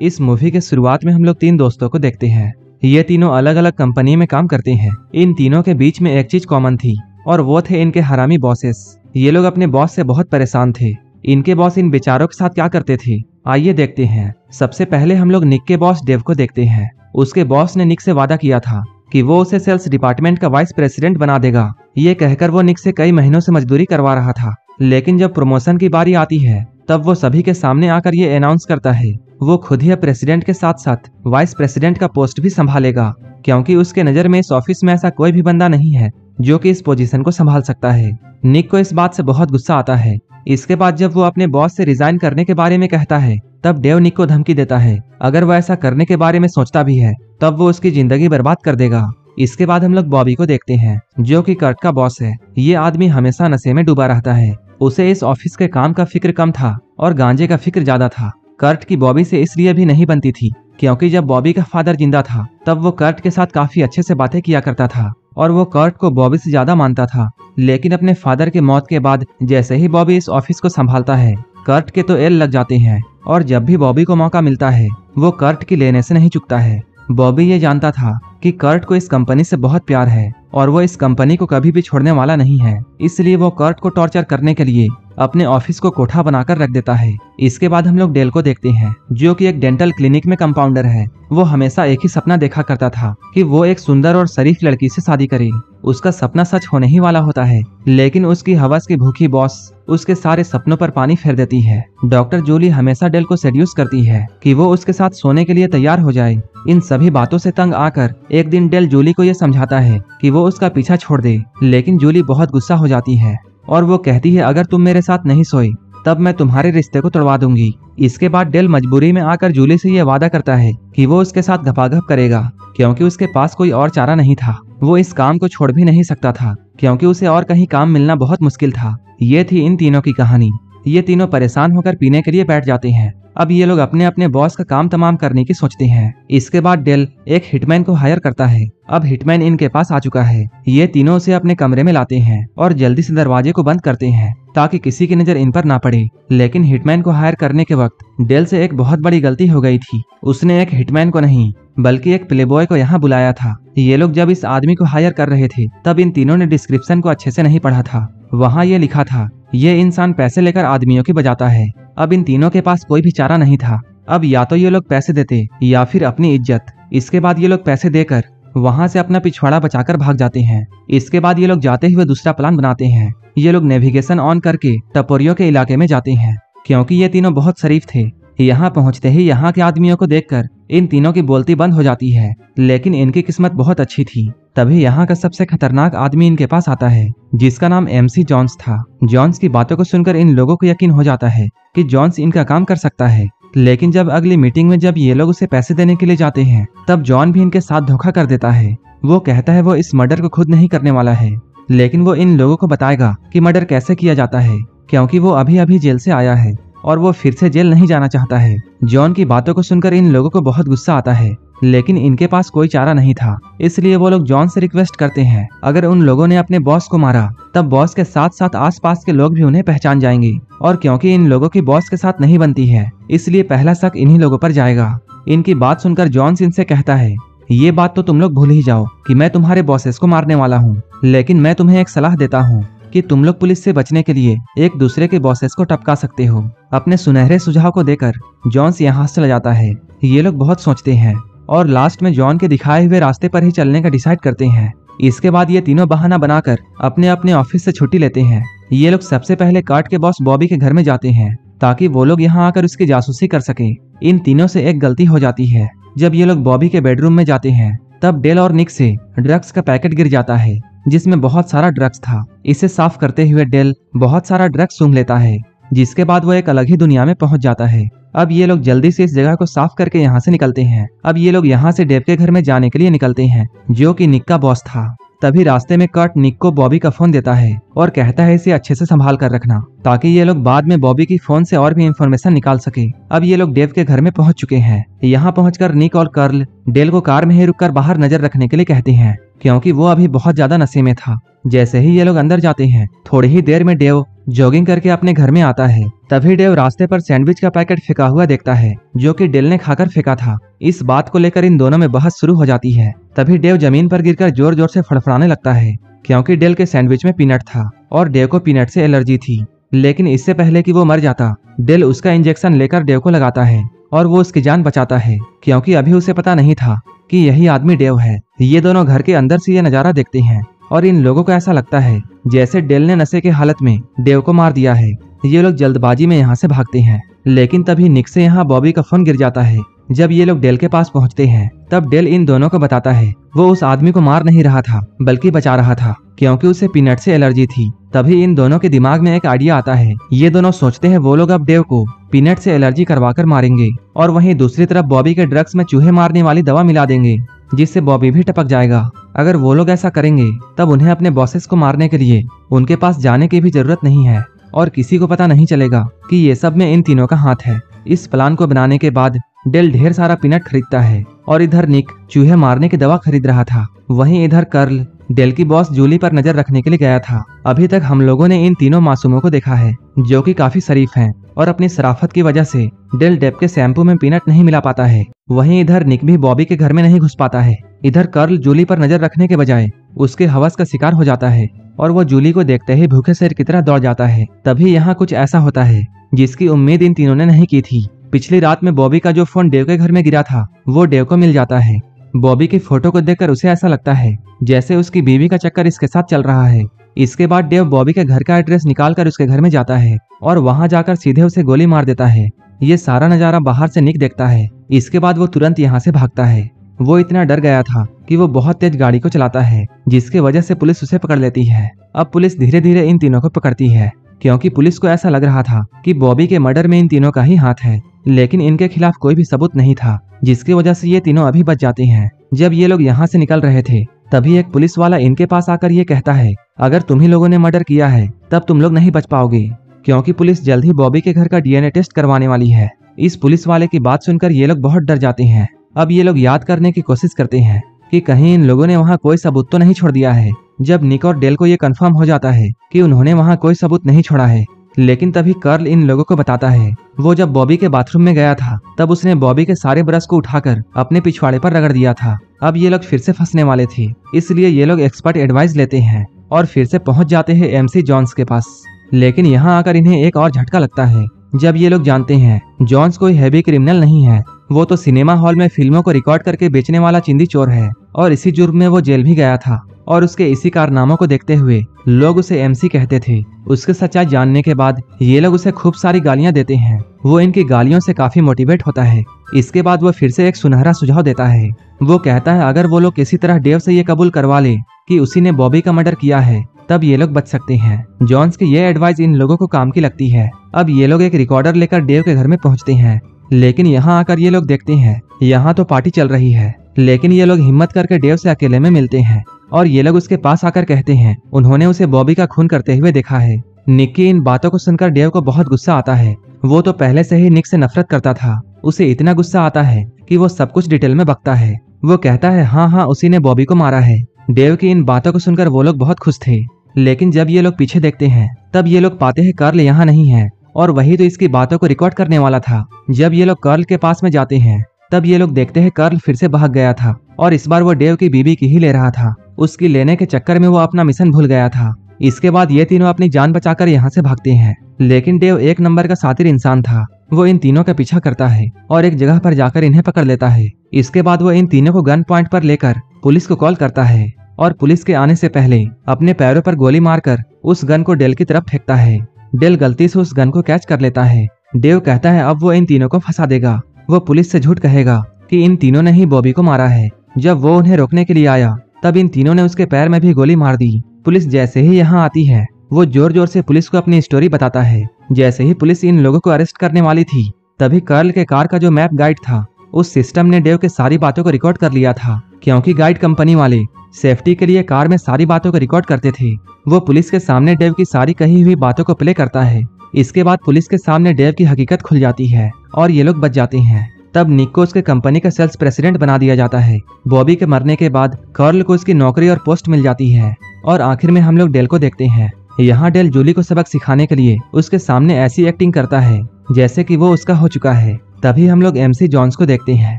इस मूवी के शुरुआत में हम लोग 3 दोस्तों को देखते हैं। ये तीनों अलग अलग कंपनी में काम करते हैं। इन तीनों के बीच में एक चीज कॉमन थी और वो थे इनके हरामी बॉसेस। ये लोग अपने बॉस से बहुत परेशान थे। इनके बॉस इन बेचारों के साथ क्या करते थे, आइए देखते हैं। सबसे पहले हम लोग निक के बॉस डेव को देखते हैं। उसके बॉस ने निक से वादा किया था कि वो उसे सेल्स डिपार्टमेंट का वाइस प्रेसिडेंट बना देगा। ये कहकर वो निक से कई महीनों से मजदूरी करवा रहा था, लेकिन जब प्रमोशन की बारी आती है तब वो सभी के सामने आकर ये अनाउंस करता है वो खुद ही प्रेसिडेंट के साथ साथ वाइस प्रेसिडेंट का पोस्ट भी संभालेगा, क्योंकि उसके नजर में इस ऑफिस में ऐसा कोई भी बंदा नहीं है जो कि इस पोजीशन को संभाल सकता है। निक को इस बात से बहुत गुस्सा आता है। इसके बाद जब वो अपने बॉस से रिजाइन करने के बारे में कहता है तब डेव निक को धमकी देता है अगर वो ऐसा करने के बारे में सोचता भी है तब वो उसकी जिंदगी बर्बाद कर देगा। इसके बाद हम लोग बॉबी को देखते हैं जो कि कर्ट का बॉस है। ये आदमी हमेशा नशे में डूबा रहता है। उसे इस ऑफिस के काम का फिक्र कम था और गांजे का फिक्र ज्यादा था। कर्ट की बॉबी से इसलिए भी नहीं बनती थी क्योंकि जब बॉबी का फादर जिंदा था तब वो कर्ट के साथ काफी अच्छे से बातें किया करता था और वो कर्ट को बॉबी से ज्यादा मानता था। लेकिन अपने फादर के मौत के बाद जैसे ही बॉबी इस ऑफिस को संभालता है कर्ट के तो एल लग जाते हैं और जब भी बॉबी को मौका मिलता है वो कर्ट की लेने से नहीं चुकता है। बॉबी ये जानता था कि कर्ट को इस कंपनी से बहुत प्यार है और वो इस कंपनी को कभी भी छोड़ने वाला नहीं है, इसलिए वो कर्ट को टॉर्चर करने के लिए अपने ऑफिस को कोठा बनाकर रख देता है। इसके बाद हम लोग डेल को देखते हैं जो कि एक डेंटल क्लिनिक में कंपाउंडर है। वो हमेशा एक ही सपना देखा करता था कि वो एक सुंदर और शरीफ लड़की से शादी करे। उसका सपना सच होने ही वाला होता है, लेकिन उसकी हवस की भूखी बॉस उसके सारे सपनों पर पानी फेर देती है। डॉक्टर जूली हमेशा डेल को सेड्यूस करती है कि वो उसके साथ सोने के लिए तैयार हो जाए। इन सभी बातों से तंग आकर एक दिन डेल जूली को ये समझाता है कि वो उसका पीछा छोड़ दे, लेकिन जूली बहुत गुस्सा हो जाती है और वो कहती है अगर तुम मेरे साथ नहीं सोई तब मैं तुम्हारे रिश्ते को तोड़वा दूंगी। इसके बाद डेल मजबूरी में आकर जूली से ये वादा करता है कि वो उसके साथ घपाघप करेगा, क्योंकि उसके पास कोई और चारा नहीं था। वो इस काम को छोड़ भी नहीं सकता था क्योंकि उसे और कहीं काम मिलना बहुत मुश्किल था। ये थी इन तीनों की कहानी। ये तीनों परेशान होकर पीने के लिए बैठ जाते हैं। अब ये लोग अपने अपने बॉस का काम तमाम करने की सोचते हैं। इसके बाद डेल एक हिटमैन को हायर करता है। अब हिटमैन इनके पास आ चुका है। ये तीनों उसे अपने कमरे में लाते हैं और जल्दी से दरवाजे को बंद करते हैं ताकि किसी की नजर इन पर ना पड़े। लेकिन हिटमैन को हायर करने के वक्त डेल से एक बहुत बड़ी गलती हो गई थी। उसने एक हिटमैन को नहीं बल्कि एक प्लेबॉय को यहाँ बुलाया था। ये लोग जब इस आदमी को हायर कर रहे थे तब इन तीनों ने डिस्क्रिप्शन को अच्छे से नहीं पढ़ा था। वहाँ ये लिखा था ये इंसान पैसे लेकर आदमियों की बजाता है। अब इन तीनों के पास कोई भी चारा नहीं था। अब या तो ये लोग पैसे देते या फिर अपनी इज्जत। इसके बाद ये लोग पैसे देकर वहाँ से अपना पिछवाड़ा बचाकर भाग जाते हैं। इसके बाद ये लोग जाते हुए दूसरा प्लान बनाते हैं। ये लोग नेविगेशन ऑन करके टपोरियों के इलाके में जाते हैं क्योंकि ये तीनों बहुत शरीफ थे। यहाँ पहुँचते ही यहाँ के आदमियों को देखकर इन तीनों की बोलती बंद हो जाती है, लेकिन इनकी किस्मत बहुत अच्छी थी। तभी यहाँ का सबसे खतरनाक आदमी इनके पास आता है जिसका नाम MC जॉन्स था। जॉन्स की बातों को सुनकर इन लोगों को यकीन हो जाता है कि जॉन्स इनका काम कर सकता है। लेकिन जब अगली मीटिंग में जब ये लोग उसे पैसे देने के लिए जाते हैं तब जॉन भी इनके साथ धोखा कर देता है। वो कहता है वो इस मर्डर को खुद नहीं करने वाला है, लेकिन वो इन लोगों को बताएगा कि मर्डर कैसे किया जाता है, क्योंकि वो अभी अभी जेल से आया है और वो फिर से जेल नहीं जाना चाहता है। जॉन की बातों को सुनकर इन लोगों को बहुत गुस्सा आता है, लेकिन इनके पास कोई चारा नहीं था। इसलिए वो लोग जॉन से रिक्वेस्ट करते हैं अगर उन लोगों ने अपने बॉस को मारा तब बॉस के साथ साथ आसपास के लोग भी उन्हें पहचान जाएंगे, और क्योंकि इन लोगों की बॉस के साथ नहीं बनती है इसलिए पहला शक इन्हीं लोगों पर जाएगा। इनकी बात सुनकर जॉन्स इनसे कहता है ये बात तो तुम लोग भूल ही जाओ कि मैं तुम्हारे बॉसेस को मारने वाला हूँ, लेकिन मैं तुम्हें एक सलाह देता हूँ कि तुम लोग पुलिस से बचने के लिए एक दूसरे के बॉसेस को टपका सकते हो। अपने सुनहरे सुझाव को देकर जॉन्स यहाँ से चला जाता है। ये लोग बहुत सोचते हैं और लास्ट में जॉन के दिखाए हुए रास्ते पर ही चलने का डिसाइड करते हैं। इसके बाद ये तीनों बहाना बनाकर अपने अपने ऑफिस से छुट्टी लेते हैं। ये लोग सबसे पहले कार्ट के बॉस बॉबी के घर में जाते हैं ताकि वो लोग यहाँ आकर उसकी जासूसी कर सके। इन तीनों से एक गलती हो जाती है। जब ये लोग बॉबी के बेडरूम में जाते हैं तब डेल और निक से ड्रग्स का पैकेट गिर जाता है जिसमें बहुत सारा ड्रग्स था। इसे साफ करते हुए डेल बहुत सारा ड्रग्स सूंघ लेता है, जिसके बाद वो एक अलग ही दुनिया में पहुंच जाता है। अब ये लोग जल्दी से इस जगह को साफ करके यहाँ से निकलते हैं। अब ये लोग यहाँ से डेव के घर में जाने के लिए निकलते हैं जो कि निक का बॉस था। तभी रास्ते में कर्ट निक को बॉबी का फोन देता है और कहता है इसे अच्छे से संभाल कर रखना ताकि ये लोग बाद में बॉबी की फोन से और भी इंफॉर्मेशन निकाल सके। अब ये लोग डेव के घर में पहुंच चुके हैं। यहाँ पहुंचकर निक और कर्ल डेल को कार में ही रुककर बाहर नजर रखने के लिए कहते हैं क्योंकि वो अभी बहुत ज्यादा नशे में था। जैसे ही ये लोग अंदर जाते हैं थोड़ी ही देर में डेव जॉगिंग करके अपने घर में आता है। तभी डेव रास्ते पर सैंडविच का पैकेट फेंका हुआ देखता है, जो कि डेल ने खाकर फेंका था। इस बात को लेकर इन दोनों में बहस शुरू हो जाती है। तभी डेव जमीन पर गिरकर जोर जोर से फड़फड़ाने लगता है, क्योंकि डेल के सैंडविच में पीनट था और डेव को पीनट से एलर्जी थी। लेकिन इससे पहले कि वो मर जाता, डेल उसका इंजेक्शन लेकर डेव को लगाता है और वो उसकी जान बचाता है, क्योंकि अभी उसे पता नहीं था कि यही आदमी डेव है। ये दोनों घर के अंदर से ये नजारा देखते हैं और इन लोगों को ऐसा लगता है जैसे डेल ने नशे के हालत में डेव को मार दिया है। ये लोग जल्दबाजी में यहाँ से भागते हैं, लेकिन तभी निक से यहाँ बॉबी का फोन गिर जाता है। जब ये लोग डेल के पास पहुँचते हैं, तब डेल इन दोनों को बताता है वो उस आदमी को मार नहीं रहा था, बल्कि बचा रहा था, क्योंकि उसे पीनट से एलर्जी थी। तभी इन दोनों के दिमाग में एक आइडिया आता है। ये दोनों सोचते हैं वो लोग अब डेव को पीनट से एलर्जी करवाकर मारेंगे और वहीं दूसरी तरफ बॉबी के ड्रग्स में चूहे मारने वाली दवा मिला देंगे, जिससे बॉबी भी टपक जाएगा। अगर वो लोग ऐसा करेंगे तब उन्हें अपने बॉसेस को मारने के लिए उनके पास जाने की भी जरूरत नहीं है और किसी को पता नहीं चलेगा कि ये सब में इन तीनों का हाथ है। इस प्लान को बनाने के बाद डेल ढेर सारा पीनट खरीदता है और इधर निक चूहे मारने की दवा खरीद रहा था। वहीं इधर कर्ल डेल की बॉस जूली पर नजर रखने के लिए गया था। अभी तक हम लोगों ने इन तीनों मासूमों को देखा है, जो कि काफी शरीफ हैं और अपनी शराफत की वजह से डेल डेप के शैम्पू में पीनट नहीं मिला पाता है। वहीं इधर निक भी बॉबी के घर में नहीं घुस पाता है। इधर कर्ल जूली पर नजर रखने के बजाय उसके हवस का शिकार हो जाता है और वो जूली को देखते ही भूखे शेर की तरह दौड़ जाता है। तभी यहाँ कुछ ऐसा होता है जिसकी उम्मीद इन तीनों ने नहीं की थी। पिछली रात में बॉबी का जो फोन डेव के घर में गिरा था, वो डेव को मिल जाता है। बॉबी की फोटो को देखकर उसे ऐसा लगता है जैसे उसकी बीवी का चक्कर इसके साथ चल रहा है। इसके बाद डेव बॉबी के घर का एड्रेस निकालकर उसके घर में जाता है और वहां जाकर सीधे उसे गोली मार देता है। ये सारा नजारा बाहर से निक देखता है। इसके बाद वो तुरंत यहाँ से भागता है। वो इतना डर गया था कि वो बहुत तेज गाड़ी को चलाता है, जिसकी वजह से पुलिस उसे पकड़ लेती है। अब पुलिस धीरे धीरे इन तीनों को पकड़ती है, क्योंकि पुलिस को ऐसा लग रहा था कि बॉबी के मर्डर में इन तीनों का ही हाथ है। लेकिन इनके खिलाफ कोई भी सबूत नहीं था, जिसकी वजह से ये तीनों अभी बच जाते हैं। जब ये लोग यहाँ से निकल रहे थे, तभी एक पुलिस वाला इनके पास आकर ये कहता है, अगर तुम ही लोगों ने मर्डर किया है तब तुम लोग नहीं बच पाओगे, क्योंकि पुलिस जल्द ही बॉबी के घर का डीएनए टेस्ट करवाने वाली है। इस पुलिस वाले की बात सुनकर ये लोग बहुत डर जाते हैं। अब ये लोग याद करने की कोशिश करते हैं कि कहीं इन लोगों ने वहाँ कोई सबूत तो नहीं छोड़ दिया है। जब निक और डेल को ये कंफर्म हो जाता है कि उन्होंने वहाँ कोई सबूत नहीं छोड़ा है, लेकिन तभी कर्ल इन लोगों को बताता है वो जब बॉबी के बाथरूम में गया था तब उसने बॉबी के सारे ब्रश को उठाकर अपने पिछवाड़े पर रगड़ दिया था। अब ये लोग फिर से फंसने वाले थे, इसलिए ये लोग एक्सपर्ट एडवाइस लेते हैं और फिर से पहुंच जाते हैं एमसी जॉन्स के पास। लेकिन यहाँ आकर इन्हें एक और झटका लगता है जब ये लोग जानते हैं जॉन्स कोई हैवी क्रिमिनल नहीं है। वो तो सिनेमा हॉल में फिल्मों को रिकॉर्ड करके बेचने वाला चिंदी चोर है और इसी जुर्म में वो जेल भी गया था और उसके इसी कारनामों को देखते हुए लोग उसे एमसी कहते थे। उसके सच्चाई जानने के बाद ये लोग उसे खूब सारी गालियां देते हैं। वो इनकी गालियों से काफी मोटिवेट होता है। इसके बाद वो फिर से एक सुनहरा सुझाव देता है। वो कहता है अगर वो लोग किसी तरह डेव से ये कबूल करवा ले कि उसी ने बॉबी का मर्डर किया है, तब ये लोग बच सकते हैं। जॉन्स की ये एडवाइस इन लोगों को काम की लगती है। अब ये लोग एक रिकॉर्डर लेकर डेव के घर में पहुंचते हैं, लेकिन यहाँ आकर ये लोग देखते हैं यहाँ तो पार्टी चल रही है। लेकिन ये लोग हिम्मत करके डेव से अकेले में मिलते हैं और ये लोग उसके पास आकर कहते हैं उन्होंने उसे बॉबी का खून करते हुए देखा है। निक की इन बातों को सुनकर डेव को बहुत गुस्सा आता है। वो तो पहले से ही निक से नफरत करता था। उसे इतना गुस्सा आता है कि वो सब कुछ डिटेल में बकता है। वो कहता है हाँ उसी ने बॉबी को मारा है। डेव की इन बातों को सुनकर वो लोग बहुत खुश थे। लेकिन जब ये लोग पीछे देखते हैं तब ये लोग पाते हैं कर्ल यहाँ नहीं है और वही तो इसकी बातों को रिकॉर्ड करने वाला था। जब ये लोग कर्ल के पास में जाते हैं तब ये लोग देखते हैं कर्ल फिर से भाग गया था और इस बार वो डेव की बीबी की ही ले रहा था। उसकी लेने के चक्कर में वो अपना मिशन भूल गया था। इसके बाद ये तीनों अपनी जान बचाकर यहाँ से भागते हैं। लेकिन डेव एक नंबर का शातिर इंसान था। वो इन तीनों का पीछा करता है और एक जगह पर जाकर इन्हें पकड़ लेता है। इसके बाद वो इन तीनों को गन पॉइंट पर लेकर पुलिस को कॉल करता है और पुलिस के आने से पहले अपने पैरों पर गोली मारकर उस गन को डेल की तरफ फेंकता है। डेल गलती से उस गन को कैच कर लेता है। डेव कहता है अब वो इन तीनों को फंसा देगा। वो पुलिस से झूठ कहेगा कि इन तीनों ने ही बॉबी को मारा है। जब वो उन्हें रोकने के लिए आया तब इन तीनों ने उसके पैर में भी गोली मार दी। पुलिस जैसे ही यहाँ आती है वो जोर जोर से पुलिस को अपनी स्टोरी बताता है। जैसे ही पुलिस इन लोगों को अरेस्ट करने वाली थी तभी कर्ल के कार का जो मैप गाइड था उस सिस्टम ने डेव के सारी बातों को रिकॉर्ड कर लिया था, क्योंकि गाइड कंपनी वाले सेफ्टी के लिए कार में सारी बातों को रिकॉर्ड करते थे। वो पुलिस के सामने डेव की सारी कही हुई बातों को प्ले करता है। इसके बाद पुलिस के सामने डेव की हकीकत खुल जाती है और ये लोग बच जाते हैं। तब निक को उसके कंपनी का सेल्स प्रेसिडेंट बना दिया जाता है। बॉबी के मरने के बाद कर्ल को उसकी नौकरी और पोस्ट मिल जाती है और आखिर में हम लोग डेल को देखते हैं। यहाँ डेल जूली को सबक सिखाने के लिए उसके सामने ऐसी एक्टिंग करता है जैसे कि वो उसका हो चुका है। तभी हम लोग MC जॉन्स को देखते हैं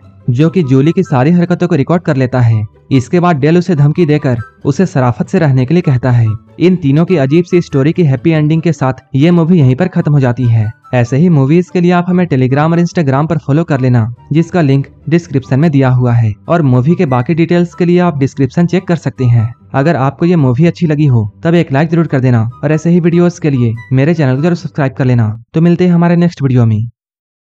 जो कि जूली की सारी हरकतों को रिकॉर्ड कर लेता है। इसके बाद डेल उसे धमकी देकर उसे शराफत से रहने के लिए कहता है। इन तीनों की अजीब सी स्टोरी की हैप्पी एंडिंग के साथ ये मूवी यहीं पर खत्म हो जाती है। ऐसे ही मूवीज के लिए आप हमें टेलीग्राम और इंस्टाग्राम पर फॉलो कर लेना, जिसका लिंक डिस्क्रिप्शन में दिया हुआ है। और मूवी के बाकी डिटेल्स के लिए आप डिस्क्रिप्शन चेक कर सकते हैं। अगर आपको ये मूवी अच्छी लगी हो तब एक लाइक जरूर कर देना और ऐसे ही वीडियोस के लिए मेरे चैनल को जरूर सब्सक्राइब कर लेना। तो मिलते हैं हमारे नेक्स्ट वीडियो में।